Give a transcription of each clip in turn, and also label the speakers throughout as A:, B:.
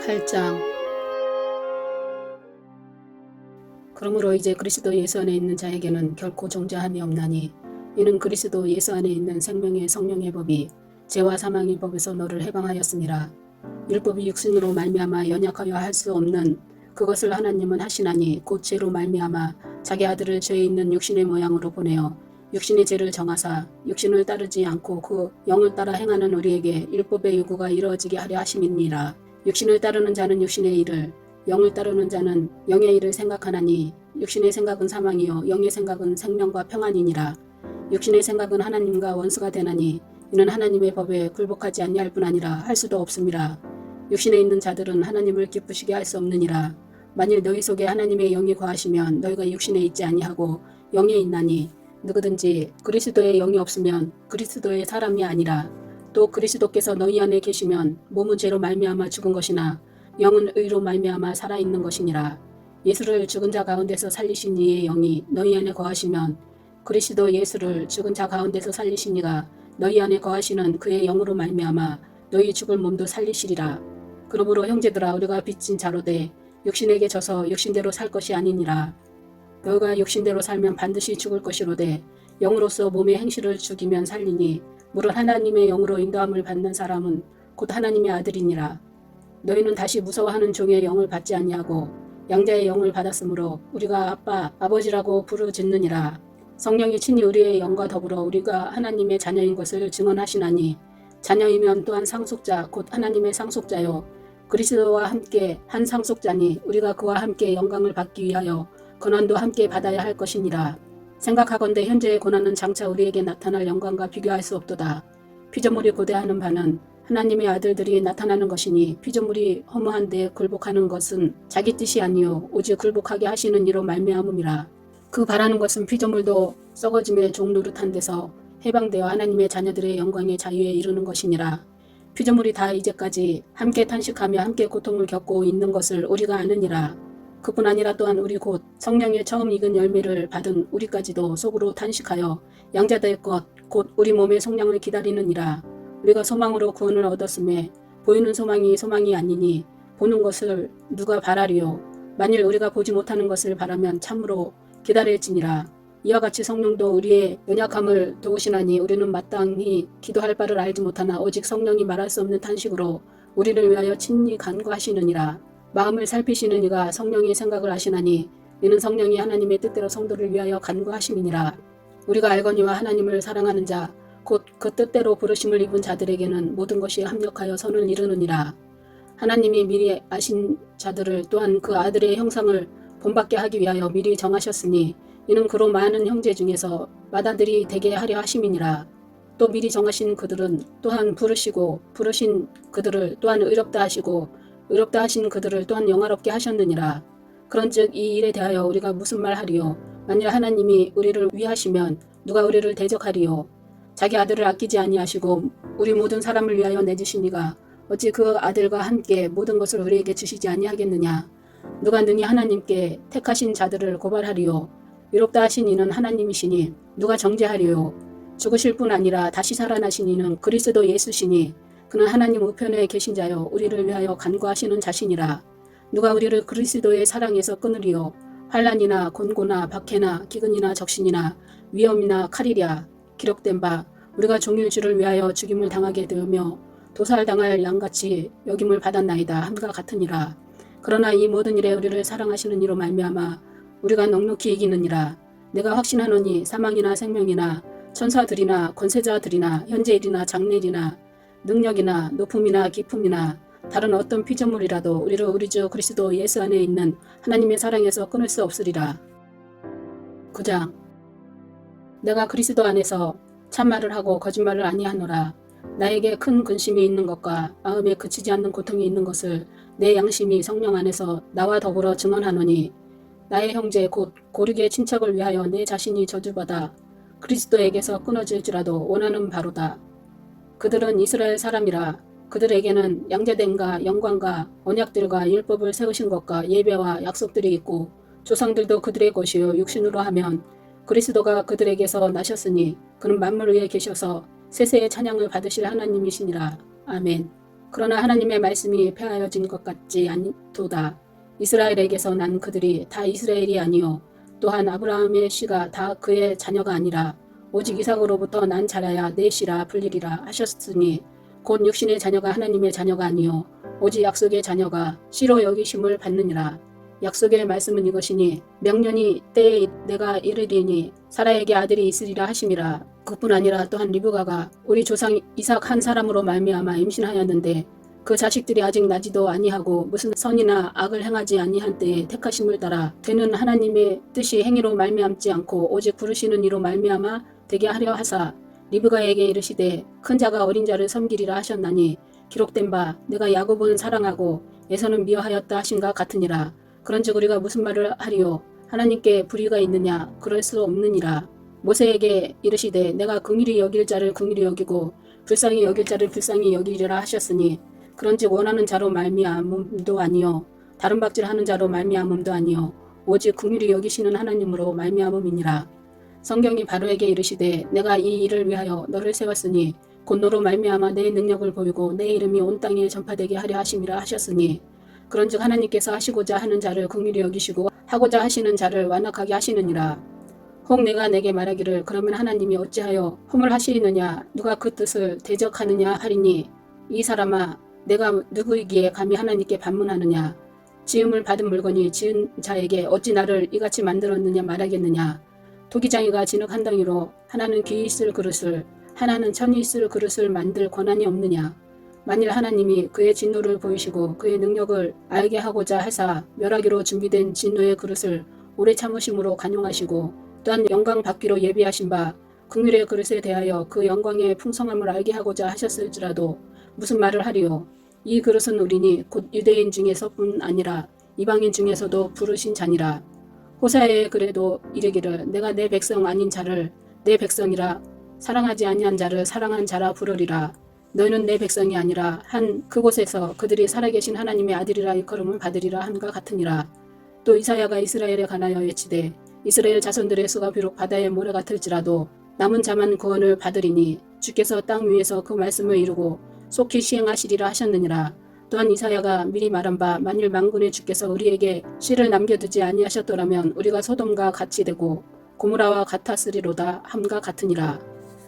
A: 8장. 그러므로 이제 그리스도 예수 안에 있는 자에게는 결코 정죄함이 없나니 이는 그리스도 예수 안에 있는 생명의 성령의 법이 죄와 사망의 법에서 너를 해방하였음이라. 율법이 육신으로 말미암아 연약하여 할 수 없는 그것을 하나님은 하시나니 곧 죄로 말미암아 자기 아들을 죄에 있는 육신의 모양으로 보내어 육신의 죄를 정하사 육신을 따르지 않고 그 영을 따라 행하는 우리에게 율법의 요구가 이루어지게 하려 하심이니라. 육신을 따르는 자는 육신의 일을, 영을 따르는 자는 영의 일을 생각하나니 육신의 생각은 사망이요 영의 생각은 생명과 평안이니라. 육신의 생각은 하나님과 원수가 되나니 이는 하나님의 법에 굴복하지 아니할 뿐 아니라 할 수도 없음이라. 육신에 있는 자들은 하나님을 기쁘시게 할 수 없느니라. 만일 너희 속에 하나님의 영이 거하시면 너희가 육신에 있지 아니하고 영에 있나니 누구든지 그리스도의 영이 없으면 그리스도의 사람이 아니라. 또 그리스도께서 너희 안에 계시면 몸은 죄로 말미암아 죽은 것이나 영은 의로 말미암아 살아있는 것이니라. 예수를 죽은 자 가운데서 살리신 이의 영이 너희 안에 거하시면 그리스도 예수를 죽은 자 가운데서 살리신 이가 너희 안에 거하시는 그의 영으로 말미암아 너희 죽을 몸도 살리시리라. 그러므로 형제들아, 우리가 빚진 자로되 육신에게 져서 육신대로 살 것이 아니니라. 너희가 육신대로 살면 반드시 죽을 것이로되 영으로서 몸의 행실을 죽이면 살리니 물론 하나님의 영으로 인도함을 받는 사람은 곧 하나님의 아들이니라. 너희는 다시 무서워하는 종의 영을 받지 아니하고 양자의 영을 받았으므로 우리가 아빠, 아버지라고 부르짖느니라. 성령이 친히 우리의 영과 더불어 우리가 하나님의 자녀인 것을 증언하시나니 자녀이면 또한 상속자 곧 하나님의 상속자요 그리스도와 함께 한 상속자니 우리가 그와 함께 영광을 받기 위하여 고난도 함께 받아야 할 것이니라. 생각하건대 현재의 고난은 장차 우리에게 나타날 영광과 비교할 수 없도다. 피조물이 고대하는 바는 하나님의 아들들이 나타나는 것이니 피조물이 허무한 데 굴복하는 것은 자기 뜻이 아니요 오직 굴복하게 하시는 이로 말미암음이라. 그 바라는 것은 피조물도 썩어짐의 종 노릇한 데서 해방되어 하나님의 자녀들의 영광의 자유에 이르는 것이니라. 피조물이 다 이제까지 함께 탄식하며 함께 고통을 겪고 있는 것을 우리가 아느니라. 그뿐 아니라 또한 우리 곧 성령의 처음 익은 열매를 받은 우리까지도 속으로 탄식하여 양자될 것 곧 우리 몸의 속량을 기다리느니라. 우리가 소망으로 구원을 얻었음에 보이는 소망이 소망이 아니니 보는 것을 누가 바라리요. 만일 우리가 보지 못하는 것을 바라면 참으로 기다릴지니라. 이와 같이 성령도 우리의 연약함을 도우시나니 우리는 마땅히 기도할 바를 알지 못하나 오직 성령이 말할 수 없는 탄식으로 우리를 위하여 친히 간구하시느니라. 마음을 살피시는 이가 성령의 생각을 아시나니 이는 성령이 하나님의 뜻대로 성도를 위하여 간구하심이니라. 우리가 알거니와 하나님을 사랑하는 자 곧 그 뜻대로 부르심을 입은 자들에게는 모든 것이 합력하여 선을 이루느니라. 하나님이 미리 아신 자들을 또한 그 아들의 형상을 본받게 하기 위하여 미리 정하셨으니 이는 그로 많은 형제 중에서 맏아들이 되게 하려 하심이니라. 또 미리 정하신 그들은 또한 부르시고 부르신 그들을 또한 의롭다 하시고 의롭다 하신 그들을 또한 영화롭게 하셨느니라. 그런즉 이 일에 대하여 우리가 무슨 말하리요? 만일 하나님이 우리를 위하시면 누가 우리를 대적하리요? 자기 아들을 아끼지 아니하시고 우리 모든 사람을 위하여 내주신 이가 어찌 그 아들과 함께 모든 것을 우리에게 주시지 아니하겠느냐? 누가 능히 하나님께 택하신 자들을 고발하리요? 의롭다 하신 이는 하나님이시니 누가 정죄하리요? 죽으실 뿐 아니라 다시 살아나신 이는 그리스도 예수시니 그는 하나님 우편에 계신 자요 우리를 위하여 간구하시는 자신이라. 누가 우리를 그리스도의 사랑에서 끊으리요? 환난이나 곤고나 박해나 기근이나 적신이나 위험이나 칼이랴. 기록된 바 우리가 종일 주를 위하여 죽임을 당하게 되며 도살당할 양같이 여김을 받았나이다 함과 같으니라. 그러나 이 모든 일에 우리를 사랑하시는 이로 말미암아 우리가 넉넉히 이기느니라. 내가 확신하노니 사망이나 생명이나 천사들이나 권세자들이나 현재일이나 장래일이나 능력이나 높음이나 깊음이나 다른 어떤 피조물이라도 우리를 우리 주 그리스도 예수 안에 있는 하나님의 사랑에서 끊을 수 없으리라. 9장. 내가 그리스도 안에서 참말을 하고 거짓말을 아니하노라. 나에게 큰 근심이 있는 것과 마음에 그치지 않는 고통이 있는 것을 내 양심이 성령 안에서 나와 더불어 증언하노니 나의 형제 곧 고륙의 친척을 위하여 내 자신이 저주받아 그리스도에게서 끊어질지라도 원하는 바로다. 그들은 이스라엘 사람이라. 그들에게는 양자됨과 영광과 언약들과 율법을 세우신 것과 예배와 약속들이 있고 조상들도 그들의 것이요 육신으로 하면 그리스도가 그들에게서 나셨으니 그는 만물 위에 계셔서 세세의 찬양을 받으실 하나님이시니라. 아멘. 그러나 하나님의 말씀이 폐하여진 것 같지 않도다. 이스라엘에게서 난 그들이 다 이스라엘이 아니요 또한 아브라함의 씨가 다 그의 자녀가 아니라 오직 이삭으로부터 난 자라야 내 씨라 불리리라 하셨으니 곧 육신의 자녀가 하나님의 자녀가 아니요 오직 약속의 자녀가 씨로 여기심을 받느니라. 약속의 말씀은 이것이니 명년이 때에 내가 이르리니 사라에게 아들이 있으리라 하심이라. 그뿐 아니라 또한 리브가가 우리 조상 이삭 한 사람으로 말미암아 임신하였는데 그 자식들이 아직 나지도 아니하고 무슨 선이나 악을 행하지 아니한 때에 택하심을 따라 되는 하나님의 뜻이 행위로 말미암지 않고 오직 부르시는 이로 말미암아 되게 하려 하사 리브가에게 이르시되 큰 자가 어린 자를 섬기리라 하셨나니 기록된 바 내가 야곱은 사랑하고 에서는 미워하였다 하신가 같으니라. 그런즉 우리가 무슨 말을 하리요? 하나님께 불의가 있느냐? 그럴 수 없느니라. 모세에게 이르시되 내가 긍휼히 여길 자를 긍휼히 여기고 불쌍히 여길 자를 불쌍히 여기리라 하셨으니 그런즉 원하는 자로 말미암음도 아니요 다른 박질하는 자로 말미암음도 아니요 오직 긍휼히 여기시는 하나님으로 말미암음이니라. 성경이 바로에게 이르시되 내가 이 일을 위하여 너를 세웠으니 곧 너로 말미암아 내 능력을 보이고 내 이름이 온 땅에 전파되게 하려 하심이라 하셨으니 그런즉 하나님께서 하시고자 하는 자를 긍휼히 여기시고 하고자 하시는 자를 완악하게 하시느니라. 혹 내가 내게 말하기를 그러면 하나님이 어찌하여 험을 하시느냐 누가 그 뜻을 대적하느냐 하리니 이 사람아 내가 누구이기에 감히 하나님께 반문하느냐. 지음을 받은 물건이 지은 자에게 어찌 나를 이같이 만들었느냐 말하겠느냐. 토기장이가 진흙 한 덩이로 하나는 귀 있을 그릇을 하나는 천이 있을 그릇을 만들 권한이 없느냐. 만일 하나님이 그의 진노를 보이시고 그의 능력을 알게 하고자 하사 멸하기로 준비된 진노의 그릇을 오래 참으심으로 간용하시고 또한 영광 받기로 예비하신 바 긍휼의 그릇에 대하여 그 영광의 풍성함을 알게 하고자 하셨을지라도 무슨 말을 하리요. 이 그릇은 우리니 곧 유대인 중에서뿐 아니라 이방인 중에서도 부르신 자니라. 호사에 그래도 이르기를 내가 내 백성 아닌 자를 내 백성이라 사랑하지 아니한 자를 사랑한 자라 부르리라. 너희는 내 백성이 아니라 한 그곳에서 그들이 살아계신 하나님의 아들이라 일컬음을 받으리라 함과 같으니라. 또 이사야가 이스라엘에 관하여 외치되 이스라엘 자손들의 수가 비록 바다의 모래 같을지라도 남은 자만 구원을 받으리니 주께서 땅 위에서 그 말씀을 이루고 속히 시행하시리라 하셨느니라. 또한 이사야가 미리 말한 바 만일 만군의 주께서 우리에게 씨를 남겨두지 아니하셨더라면 우리가 소돔과 같이 되고 고무라와 같았으리로다 함과 같으니라.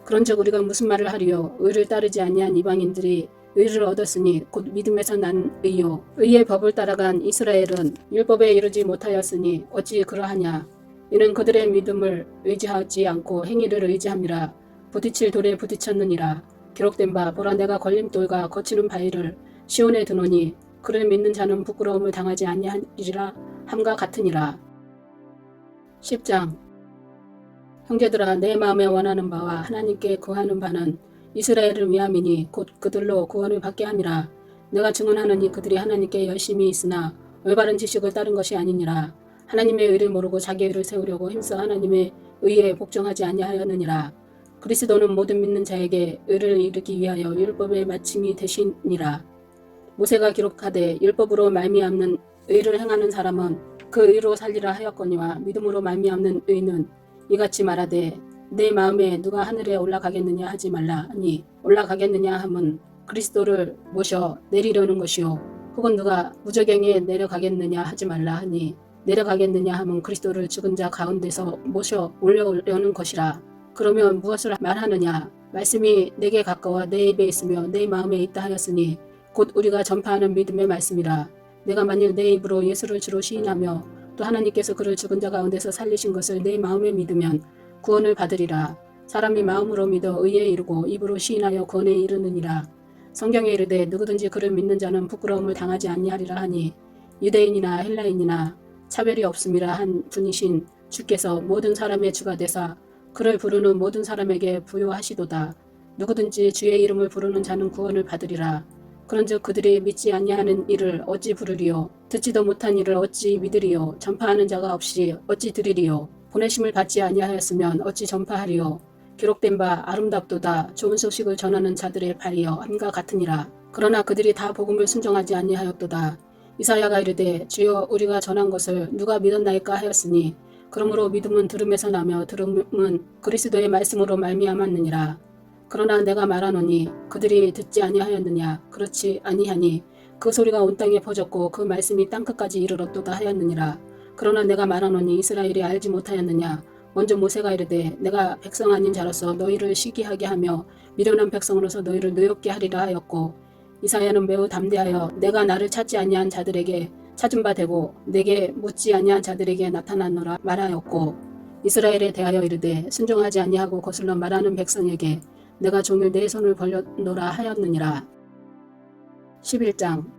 A: 그런즉 우리가 무슨 말을 하리요? 의를 따르지 아니한 이방인들이 의를 얻었으니 곧 믿음에서 난 의요. 의의 법을 따라간 이스라엘은 율법에 이르지 못하였으니 어찌 그러하냐. 이는 그들의 믿음을 의지하지 않고 행위를 의지함이라. 부딪힐 돌에 부딪혔느니라. 기록된 바 보라 내가 걸림돌과 거치는 바위를 시온에 두노니 그를 믿는 자는 부끄러움을 당하지 아니하리라 함과 같으니라. 10장 형제들아 내 마음에 원하는 바와 하나님께 구하는 바는 이스라엘을 위함이니 곧 그들로 구원을 받게 함이라. 내가 증언하느니 그들이 하나님께 열심히 있으나 올바른 지식을 따른 것이 아니니라. 하나님의 의를 모르고 자기 의를 세우려고 힘써 하나님의 의에 복종하지 아니하였느니라. 그리스도는 모든 믿는 자에게 의를 이루기 위하여 율법의 마침이 되시니라. 모세가 기록하되 율법으로 말미암는 의를 행하는 사람은 그 의로 살리라 하였거니와 믿음으로 말미암는 의는 이같이 말하되 내 마음에 누가 하늘에 올라가겠느냐 하지 말라 하니 올라가겠느냐 함은 그리스도를 모셔 내리려는 것이요 혹은 누가 무저갱에 내려가겠느냐 하지 말라 하니 내려가겠느냐 함은 그리스도를 죽은 자 가운데서 모셔 올려오려는 것이라. 그러면 무엇을 말하느냐. 말씀이 내게 가까워 내 입에 있으며 내 마음에 있다 하였으니 곧 우리가 전파하는 믿음의 말씀이라. 내가 만일 내 입으로 예수를 주로 시인하며 또 하나님께서 그를 죽은 자 가운데서 살리신 것을 내 마음에 믿으면 구원을 받으리라. 사람이 마음으로 믿어 의에 이르고 입으로 시인하여 구원에 이르느니라. 성경에 이르되 누구든지 그를 믿는 자는 부끄러움을 당하지 아니하리라 하니 유대인이나 헬라인이나 차별이 없음이라 한 분이신 주께서 모든 사람의 주가 되사 그를 부르는 모든 사람에게 부요하시도다. 누구든지 주의 이름을 부르는 자는 구원을 받으리라. 그런즉 그들이 믿지 아니하는 일을 어찌 부르리요? 듣지도 못한 일을 어찌 믿으리요? 전파하는 자가 없이 어찌 들으리요? 보내심을 받지 아니하였으면 어찌 전파하리요? 기록된 바 아름답도다. 좋은 소식을 전하는 자들의 발이여 함과 같으니라. 그러나 그들이 다 복음을 순종하지 아니하였도다. 이사야가 이르되 주여 우리가 전한 것을 누가 믿었나이까 하였으니 그러므로 믿음은 들음에서 나며 들음은 그리스도의 말씀으로 말미암았느니라. 그러나 내가 말하노니 그들이 듣지 아니하였느냐. 그렇지 아니하니 그 소리가 온 땅에 퍼졌고 그 말씀이 땅끝까지 이르렀도다 하였느니라. 그러나 내가 말하노니 이스라엘이 알지 못하였느냐. 먼저 모세가 이르되 내가 백성 아닌 자로서 너희를 시기하게 하며 미련한 백성으로서 너희를 노엽게 하리라 하였고, 이사야는 매우 담대하여 내가 나를 찾지 아니한 자들에게 찾은 바 되고 내게 묻지 아니한 자들에게 나타나노라 말하였고, 이스라엘에 대하여 이르되 순종하지 아니하고 거슬러 말하는 백성에게 내가 종일 내 손을 벌려노라 하였느니라. 11장.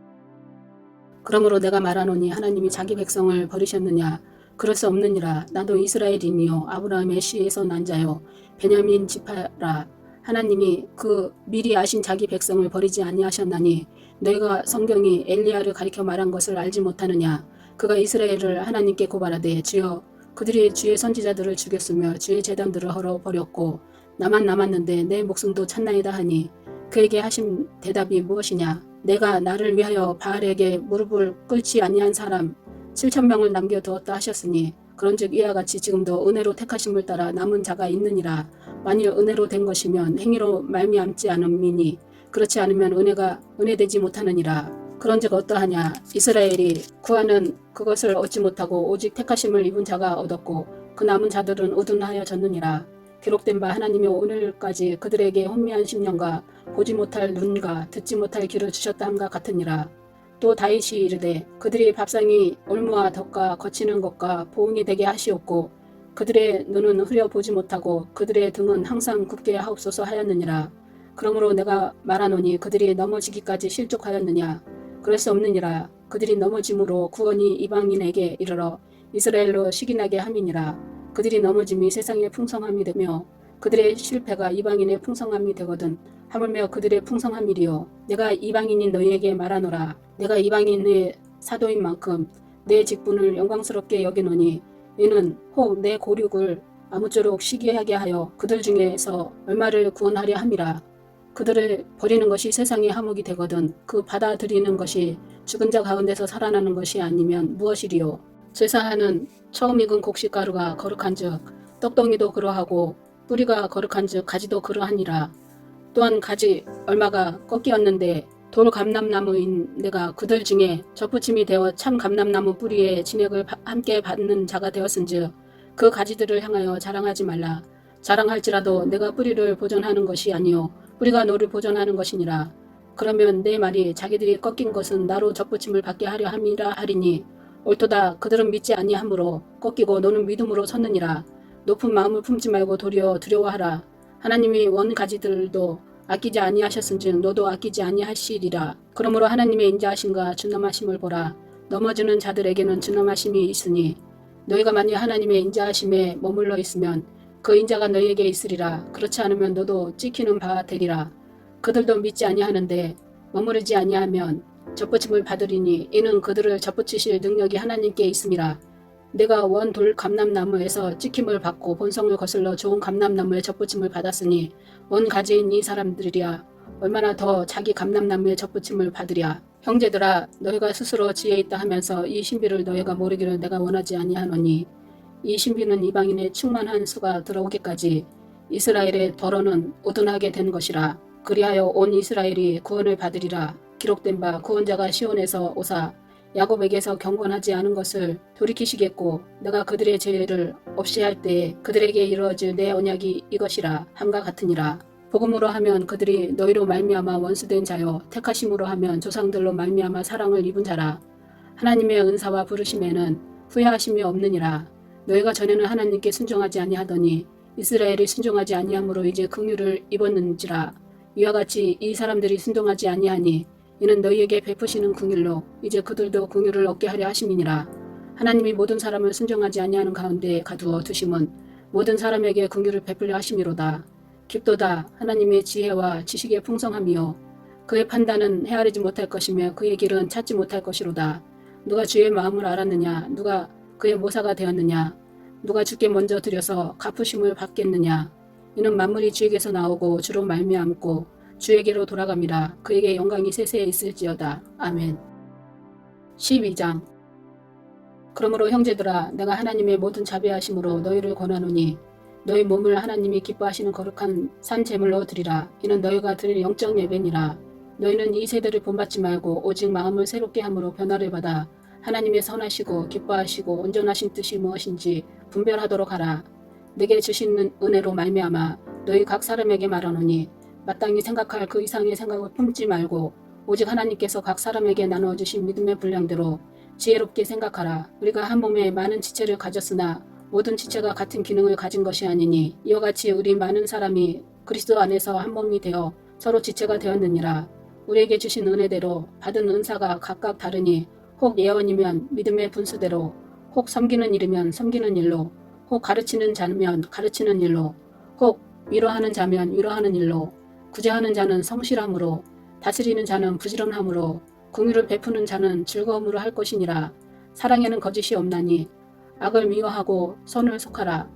A: 그러므로 내가 말하노니 하나님이 자기 백성을 버리셨느냐. 그럴 수 없느니라. 나도 이스라엘이니요 아브라함의 씨에서 난 자요 베냐민 지파라. 하나님이 그 미리 아신 자기 백성을 버리지 아니하셨나니 너희가 성경이 엘리야를 가리켜 말한 것을 알지 못하느냐. 그가 이스라엘을 하나님께 고발하되 주여 그들이 주의 선지자들을 죽였으며 주의 제단들을 헐어버렸고 나만 남았는데 내 목숨도 찼나이다 하니 그에게 하신 대답이 무엇이냐. 내가 나를 위하여 바알에게 무릎을 꿇지 아니한 사람 7,000명을 남겨두었다 하셨으니 그런즉 이와 같이 지금도 은혜로 택하심을 따라 남은 자가 있느니라. 만일 은혜로 된 것이면 행위로 말미암지 않음이니 그렇지 않으면 은혜가 은혜되지 못하느니라. 그런즉 어떠하냐. 이스라엘이 구하는 그것을 얻지 못하고 오직 택하심을 입은 자가 얻었고 그 남은 자들은 우둔하여졌느니라. 기록된 바 하나님이 오늘까지 그들에게 혼미한 심령과 보지 못할 눈과 듣지 못할 귀를 주셨다 함과 같으니라. 또 다윗이 이르되 그들이 밥상이 올무와 덕과 거치는 것과 보응이 되게 하시옵고 그들의 눈은 흐려 보지 못하고 그들의 등은 항상 굳게 하옵소서 하였느니라. 그러므로 내가 말하노니 그들이 넘어지기까지 실족하였느냐. 그럴 수 없느니라. 그들이 넘어짐으로 구원이 이방인에게 이르러 이스라엘로 시기나게 함이니라. 그들이 넘어짐이 세상의 풍성함이 되며 그들의 실패가 이방인의 풍성함이 되거든 하물며 그들의 풍성함이리요. 내가 이방인인 너희에게 말하노라. 내가 이방인의 사도인 만큼 내 직분을 영광스럽게 여기노니 이는 혹 내 고륙을 아무쪼록 시기하게 하여 그들 중에서 얼마를 구원하려 함이라. 그들을 버리는 것이 세상의 화목이 되거든 그 받아들이는 것이 죽은 자 가운데서 살아나는 것이 아니면 무엇이리요. 제사하는 처음 익은 곡식가루가 거룩한즉 떡덩이도 그러하고 뿌리가 거룩한즉 가지도 그러하니라. 또한 가지 얼마가 꺾이었는데 돌 감람나무인 내가 그들 중에 접붙임이 되어 참 감람나무 뿌리의 진액을 함께 받는 자가 되었은즉 그 가지들을 향하여 자랑하지 말라. 자랑할지라도 내가 뿌리를 보존하는 것이 아니요 뿌리가 너를 보존하는 것이니라. 그러면 내 말이 자기들이 꺾인 것은 나로 접붙임을 받게 하려 함이라 하리니 옳도다. 그들은 믿지 아니하므로 꺾이고 너는 믿음으로 섰느니라. 높은 마음을 품지 말고 도리어 두려워하라. 하나님이 원 가지들도 아끼지 아니하셨은즉 너도 아끼지 아니하시리라. 그러므로 하나님의 인자하심과 준엄하심을 보라. 넘어지는 자들에게는 준엄하심이 있으니 너희가 만일 하나님의 인자하심에 머물러 있으면 그 인자가 너희에게 있으리라. 그렇지 않으면 너도 찍히는 바 되리라. 그들도 믿지 아니하는데 머무르지 아니하면 접붙임을 받으리니 이는 그들을 접붙이실 능력이 하나님께 있음이라. 내가 원 돌 감람나무에서 찍힘을 받고 본성을 거슬러 좋은 감람나무에 접붙임을 받았으니 원 가지인 이 사람들이야 얼마나 더 자기 감람나무에 접붙임을 받으랴. 형제들아 너희가 스스로 지혜 있다 하면서 이 신비를 너희가 모르기를 내가 원하지 아니하노니 이 신비는 이방인의 충만한 수가 들어오기까지 이스라엘의 덫은 우둔하게 된 것이라. 그리하여 온 이스라엘이 구원을 받으리라. 기록된 바 구원자가 시온에서 오사 야곱에게서 경건하지 않은 것을 돌이키시겠고 내가 그들의 죄를 없이 할 때에 그들에게 이루어질 내 언약이 이것이라 함과 같으니라. 복음으로 하면 그들이 너희로 말미암아 원수된 자요 택하심으로 하면 조상들로 말미암아 사랑을 입은 자라. 하나님의 은사와 부르심에는 후회하심이 없느니라. 너희가 전에는 하나님께 순종하지 아니하더니 이스라엘이 순종하지 아니함으로 이제 긍휼을 입었는지라. 이와 같이 이 사람들이 순종하지 아니하니 이는 너희에게 베푸시는 긍휼로 이제 그들도 긍휼을 얻게 하려 하심이니라. 하나님이 모든 사람을 순종하지 아니하는 가운데 가두어 두심은 모든 사람에게 긍휼을 베풀려 하심이로다. 깊도다. 하나님의 지혜와 지식의 풍성함이요 그의 판단은 헤아리지 못할 것이며 그의 길은 찾지 못할 것이로다. 누가 주의 마음을 알았느냐. 누가 그의 모사가 되었느냐. 누가 주께 먼저 드려서 갚으심을 받겠느냐. 이는 만물이 주에게서 나오고 주로 말미암고 주에게로 돌아갑니다. 그에게 영광이 세세에 있을지어다. 아멘. 12장. 그러므로 형제들아 내가 하나님의 모든 자비하심으로 너희를 권하노니 너희 몸을 하나님이 기뻐하시는 거룩한 산 제물로 드리라. 이는 너희가 드릴 영적 예배니라. 너희는 이 세대를 본받지 말고 오직 마음을 새롭게 함으로 변화를 받아 하나님의 선하시고 기뻐하시고 온전하신 뜻이 무엇인지 분별하도록 하라. 내게 주신 은혜로 말미암아 너희 각 사람에게 말하노니 마땅히 생각할 그 이상의 생각을 품지 말고 오직 하나님께서 각 사람에게 나누어 주신 믿음의 분량대로 지혜롭게 생각하라. 우리가 한 몸에 많은 지체를 가졌으나 모든 지체가 같은 기능을 가진 것이 아니니 이와 같이 우리 많은 사람이 그리스도 안에서 한 몸이 되어 서로 지체가 되었느니라. 우리에게 주신 은혜대로 받은 은사가 각각 다르니 혹 예언이면 믿음의 분수대로, 혹 섬기는 일이면 섬기는 일로, 혹 가르치는 자면 가르치는 일로, 혹 위로하는 자면 위로하는 일로, 구제하는 자는 성실함으로, 다스리는 자는 부지런함으로, 긍휼을 베푸는 자는 즐거움으로 할 것이니라. 사랑에는 거짓이 없나니 악을 미워하고 선을 속하라.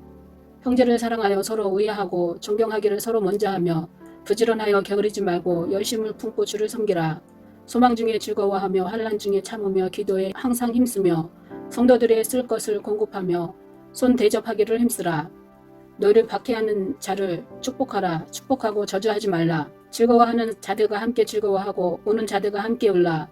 A: 형제를 사랑하여 서로 우애하고 존경하기를 서로 먼저 하며 부지런하여 게으르지 말고 열심을 품고 주를 섬기라. 소망 중에 즐거워하며 환난 중에 참으며 기도에 항상 힘쓰며 성도들의 쓸 것을 공급하며 손 대접하기를 힘쓰라. 너희를 박해하는 자를 축복하라. 축복하고 저주하지 말라. 즐거워하는 자들과 함께 즐거워하고 우는 자들과 함께 울라.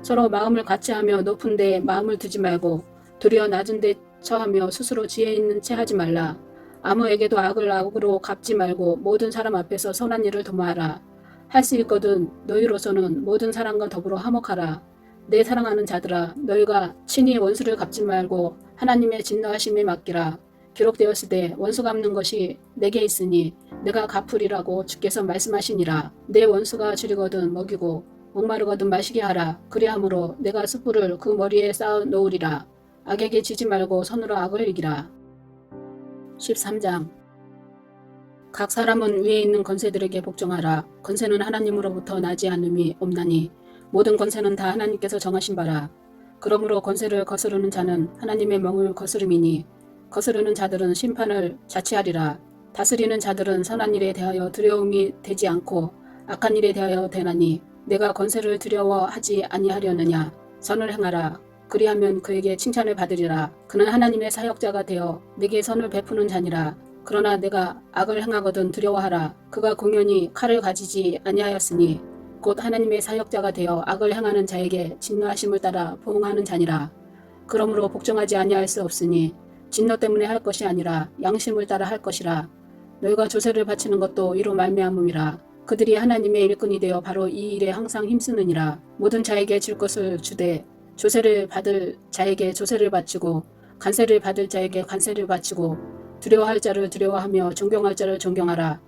A: 서로 마음을 같이하며 높은 데에 마음을 두지 말고 도리어 낮은 데 처하며 스스로 지혜 있는 채 하지 말라. 아무에게도 악을 악으로 갚지 말고 모든 사람 앞에서 선한 일을 도모하라. 할 수 있거든 너희로서는 모든 사람과 더불어 화목하라. 내 사랑하는 자들아, 너희가 친히 원수를 갚지 말고 하나님의 진노하심에 맡기라. 기록되었으되 원수 갚는 것이 내게 있으니 내가 갚으리라고 주께서 말씀하시니라. 내 원수가 줄이거든 먹이고 목마르거든 마시게 하라. 그리함으로 내가 숯불을 그 머리에 쌓아 놓으리라. 악에게 지지 말고 선으로 악을 이기라. 13장. 각 사람은 위에 있는 권세들에게 복종하라. 권세는 하나님으로부터 나지 않음이 없나니 모든 권세는 다 하나님께서 정하신 바라. 그러므로 권세를 거스르는 자는 하나님의 명을 거스름이니 거스르는 자들은 심판을 자취하리라. 다스리는 자들은 선한 일에 대하여 두려움이 되지 않고 악한 일에 대하여 되나니 내가 권세를 두려워하지 아니하려느냐. 선을 행하라. 그리하면 그에게 칭찬을 받으리라. 그는 하나님의 사역자가 되어 내게 선을 베푸는 자니라. 그러나 내가 악을 행하거든 두려워하라. 그가 공연히 칼을 가지지 아니하였으니 곧 하나님의 사역자가 되어 악을 행하는 자에게 진노하심을 따라 보응하는 자니라. 그러므로 복종하지 아니할 수 없으니 진노 때문에 할 것이 아니라 양심을 따라 할 것이라. 너희가 조세를 바치는 것도 이로 말미암음이라. 그들이 하나님의 일꾼이 되어 바로 이 일에 항상 힘쓰느니라. 모든 자에게 줄 것을 주되 조세를 받을 자에게 조세를 바치고 관세를 받을 자에게 관세를 바치고 두려워할 자를 두려워하며 존경할 자를 존경하라.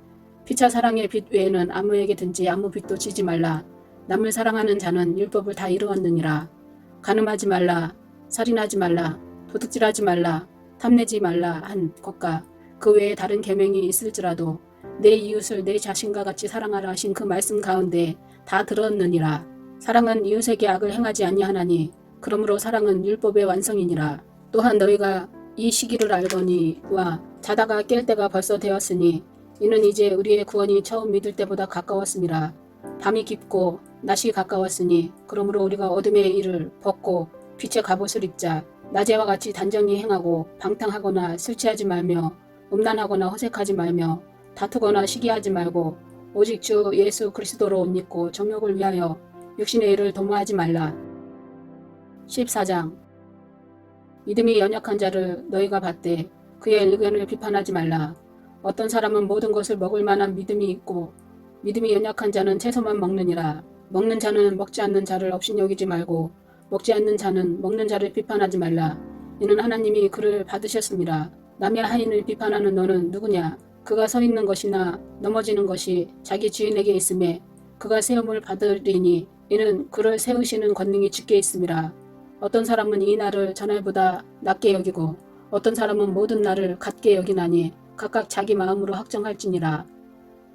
A: 피차 사랑의 빚 외에는 아무에게든지 아무 빚도 지지 말라. 남을 사랑하는 자는 율법을 다 이루었느니라. 간음하지 말라. 살인하지 말라. 도둑질하지 말라. 탐내지 말라 한 것과 그 외에 다른 계명이 있을지라도 내 이웃을 내 자신과 같이 사랑하라 하신 그 말씀 가운데 다 들었느니라. 사랑은 이웃에게 악을 행하지 아니하나니 그러므로 사랑은 율법의 완성이니라. 또한 너희가 이 시기를 알거니와 자다가 깰 때가 벌써 되었으니 이는 이제 우리의 구원이 처음 믿을 때보다 가까웠음이라. 밤이 깊고 낮이 가까웠으니 그러므로 우리가 어둠의 일을 벗고 빛의 갑옷을 입자. 낮에와 같이 단정히 행하고 방탕하거나 술취하지 말며 음란하거나 허색하지 말며 다투거나 시기하지 말고 오직 주 예수 그리스도로 옷 입고 정욕을 위하여 육신의 일을 도모하지 말라. 14장. 믿음이 연약한 자를 너희가 받되 그의 의견을 비판하지 말라. 어떤 사람은 모든 것을 먹을 만한 믿음이 있고 믿음이 연약한 자는 채소만 먹느니라. 먹는 자는 먹지 않는 자를 업신여기지 말고 먹지 않는 자는 먹는 자를 비판하지 말라. 이는 하나님이 그를 받으셨습니다. 남의 하인을 비판하는 너는 누구냐? 그가 서 있는 것이나 넘어지는 것이 자기 주인에게 있음에 그가 세움을 받으리니 이는 그를 세우시는 권능이 주께 있음이라. 어떤 사람은 이 날을 전날보다 낮게 여기고 어떤 사람은 모든 날을 같게 여기나니 각각 자기 마음으로 확정할지니라.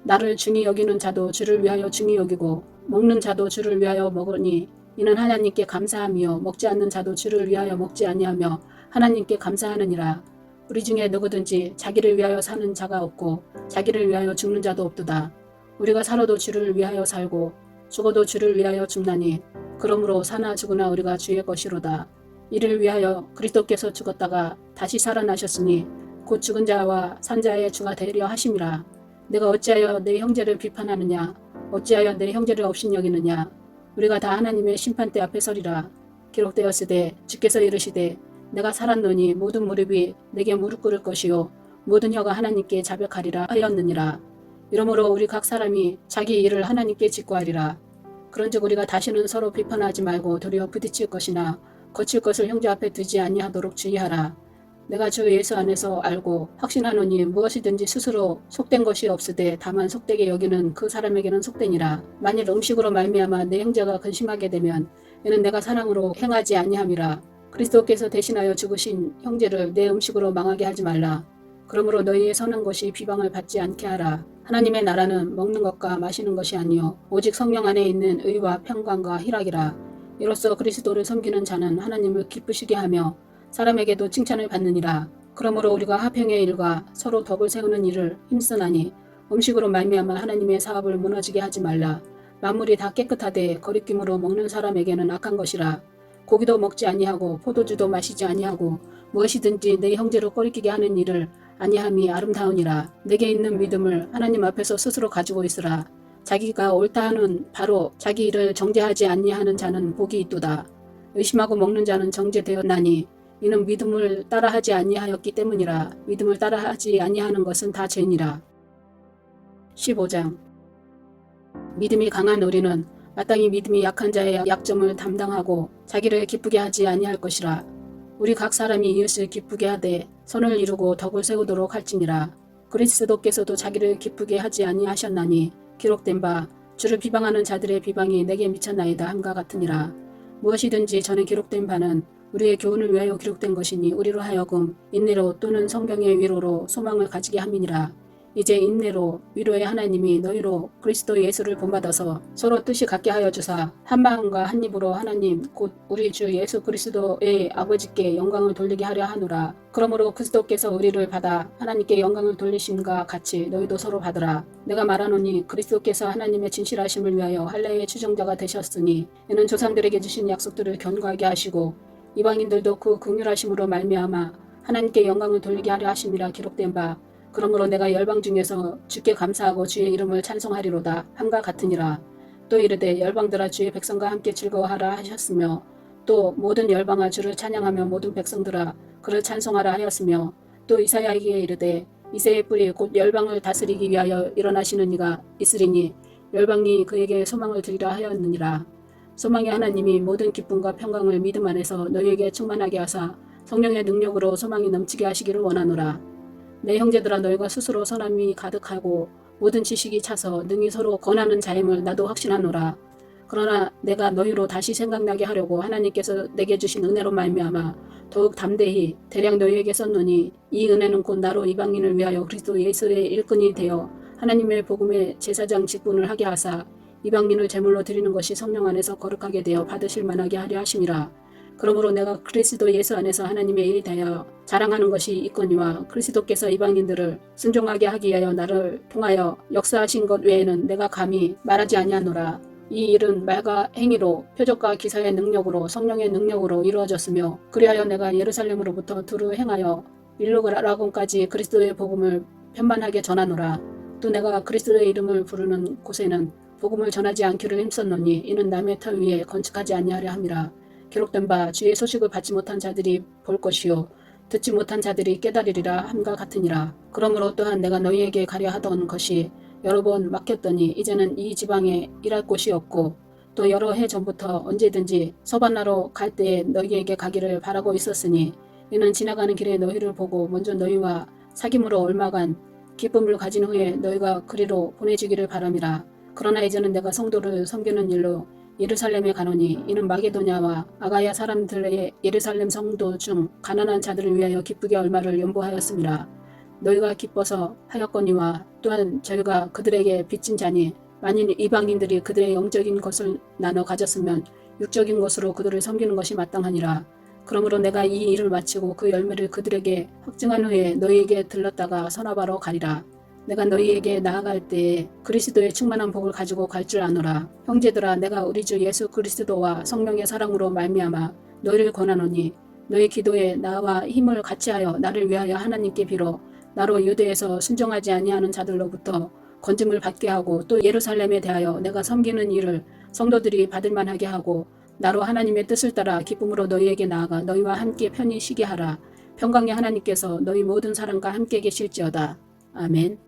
A: 나를 중히 여기는 자도 주를 위하여 중히 여기고 먹는 자도 주를 위하여 먹으니 이는 하나님께 감사하며 먹지 않는 자도 주를 위하여 먹지 아니하며 하나님께 감사하느니라. 우리 중에 누구든지 자기를 위하여 사는 자가 없고 자기를 위하여 죽는 자도 없도다. 우리가 살아도 주를 위하여 살고 죽어도 주를 위하여 죽나니 그러므로 사나 죽으나 우리가 주의 것이로다. 이를 위하여 그리스도께서 죽었다가 다시 살아나셨으니 곧 죽은 자와 산 자의 주가 되려 하심이라. 내가 어찌하여 내 형제를 비판하느냐? 어찌하여 내 형제를 업신여기느냐? 우리가 다 하나님의 심판대 앞에 서리라. 기록되었으되 주께서 이르시되 내가 살았노니 모든 무릎이 내게 무릎 꿇을 것이요 모든 혀가 하나님께 자백하리라 하였느니라. 이러므로 우리 각 사람이 자기 일을 하나님께 직구하리라. 그런즉 우리가 다시는 서로 비판하지 말고 도리어 부딪힐 것이나 거칠 것을 형제 앞에 두지 아니하도록 주의하라. 내가 주 예수 안에서 알고 확신하노니 무엇이든지 스스로 속된 것이 없으되 다만 속되게 여기는 그 사람에게는 속되니라. 만일 음식으로 말미암아 내 형제가 근심하게 되면 이는 내가 사랑으로 행하지 아니함이라. 그리스도께서 대신하여 죽으신 형제를 내 음식으로 망하게 하지 말라. 그러므로 너희의 선한 것이 비방을 받지 않게 하라. 하나님의 나라는 먹는 것과 마시는 것이 아니요 오직 성령 안에 있는 의와 평강과 희락이라. 이로써 그리스도를 섬기는 자는 하나님을 기쁘시게 하며 사람에게도 칭찬을 받느니라. 그러므로 우리가 화평의 일과 서로 덕을 세우는 일을 힘쓰나니 음식으로 말미암아 하나님의 사업을 무너지게 하지 말라. 만물이 다 깨끗하되 거리낌으로 먹는 사람에게는 악한 것이라. 고기도 먹지 아니하고 포도주도 마시지 아니하고 무엇이든지 내 형제로 꺼리끼게 하는 일을 아니함이 아름다우니라. 내게 있는 믿음을 하나님 앞에서 스스로 가지고 있으라. 자기가 옳다 하는 바로 자기 일을 정죄하지 아니하는 자는 복이 있도다. 의심하고 먹는 자는 정죄되었나니 이는 믿음을 따라하지 아니하였기 때문이라. 믿음을 따라하지 아니하는 것은 다 죄니라. 15장. 믿음이 강한 우리는 마땅히 믿음이 약한 자의 약점을 담당하고 자기를 기쁘게 하지 아니할 것이라. 우리 각 사람이 이웃을 기쁘게 하되 선을 이루고 덕을 세우도록 할지니라. 그리스도께서도 자기를 기쁘게 하지 아니하셨나니 기록된 바 주를 비방하는 자들의 비방이 내게 미쳤나이다 함과 같으니라. 무엇이든지 전에 기록된 바는 우리의 교훈을 위하여 기록된 것이니 우리로 하여금 인내로 또는 성경의 위로로 소망을 가지게 함이니라. 이제 인내로 위로의 하나님이 너희로 그리스도 예수를 본받아서 서로 뜻이 같게 하여 주사 한 마음과 한 입으로 하나님 곧 우리 주 예수 그리스도의 아버지께 영광을 돌리게 하려 하노라. 그러므로 그리스도께서 우리를 받아 하나님께 영광을 돌리심과 같이 너희도 서로 받으라. 내가 말하노니 그리스도께서 하나님의 진실하심을 위하여 할례의 추종자가 되셨으니 이는 조상들에게 주신 약속들을 견고하게 하시고 이방인들도 그 긍휼하심으로 말미암아 하나님께 영광을 돌리게 하려 하심이라. 기록된 바 그러므로 내가 열방 중에서 주께 감사하고 주의 이름을 찬송하리로다 함과 같으니라. 또 이르되 열방들아 주의 백성과 함께 즐거워하라 하셨으며 또 모든 열방아 주를 찬양하며 모든 백성들아 그를 찬송하라 하였으며 또 이사야에게 이르되 이새의 뿌리 곧 열방을 다스리기 위하여 일어나시는 이가 있으리니 열방이 그에게 소망을 드리라 하였느니라. 소망의 하나님이 모든 기쁨과 평강을 믿음 안에서 너희에게 충만하게 하사 성령의 능력으로 소망이 넘치게 하시기를 원하노라. 내 형제들아 너희가 스스로 선함이 가득하고 모든 지식이 차서 능히 서로 권하는 자임을 나도 확신하노라. 그러나 내가 너희로 다시 생각나게 하려고 하나님께서 내게 주신 은혜로 말미암아 더욱 담대히 대략 너희에게 썼노니 이 은혜는 곧 나로 이방인을 위하여 그리스도 예수의 일꾼이 되어 하나님의 복음의 제사장 직분을 하게 하사 이방인을 제물로 드리는 것이 성령 안에서 거룩하게 되어 받으실 만하게 하려 하심이라. 그러므로 내가 그리스도 예수 안에서 하나님의 일이 되어 자랑하는 것이 있거니와 그리스도께서 이방인들을 순종하게 하기 위하여 나를 통하여 역사하신 것 외에는 내가 감히 말하지 아니하노라. 이 일은 말과 행위로 표적과 기사의 능력으로 성령의 능력으로 이루어졌으며 그리하여 내가 예루살렘으로부터 두루 행하여 일루가라곤까지 그리스도의 복음을 편만하게 전하노라. 또 내가 그리스도의 이름을 부르는 곳에는 복음을 전하지 않기를 힘썼노니 이는 남의 터 위에 건축하지 아니하려 함이라. 기록된 바 주의 소식을 받지 못한 자들이 볼 것이요 듣지 못한 자들이 깨달으리라 함과 같으니라. 그러므로 또한 내가 너희에게 가려 하던 것이 여러 번 막혔더니 이제는 이 지방에 일할 곳이 없고 또 여러 해 전부터 언제든지 서반나로 갈 때에 너희에게 가기를 바라고 있었으니 이는 지나가는 길에 너희를 보고 먼저 너희와 사귐으로 얼마간 기쁨을 가진 후에 너희가 그리로 보내주기를 바람이라. 그러나 이제는 내가 성도를 섬기는 일로 예루살렘에 가노니 이는 마게도냐와 아가야 사람들의 예루살렘 성도 중 가난한 자들을 위하여 기쁘게 얼마를 연보하였습니다. 너희가 기뻐서 하였거니와 또한 저희가 그들에게 빚진 자니 만일 이방인들이 그들의 영적인 것을 나눠 가졌으면 육적인 것으로 그들을 섬기는 것이 마땅하니라. 그러므로 내가 이 일을 마치고 그 열매를 그들에게 확증한 후에 너희에게 들렀다가 서나바로 가리라. 내가 너희에게 나아갈 때에 그리스도의 충만한 복을 가지고 갈 줄 아노라. 형제들아 내가 우리 주 예수 그리스도와 성령의 사랑으로 말미암아 너희를 권하노니 너희 기도에 나와 힘을 같이하여 나를 위하여 하나님께 빌어 나로 유대에서 순종하지 아니하는 자들로부터 건짐을 받게 하고 또 예루살렘에 대하여 내가 섬기는 일을 성도들이 받을 만하게 하고 나로 하나님의 뜻을 따라 기쁨으로 너희에게 나아가 너희와 함께 편히 쉬게 하라. 평강의 하나님께서 너희 모든 사람과 함께 계실지어다. 아멘.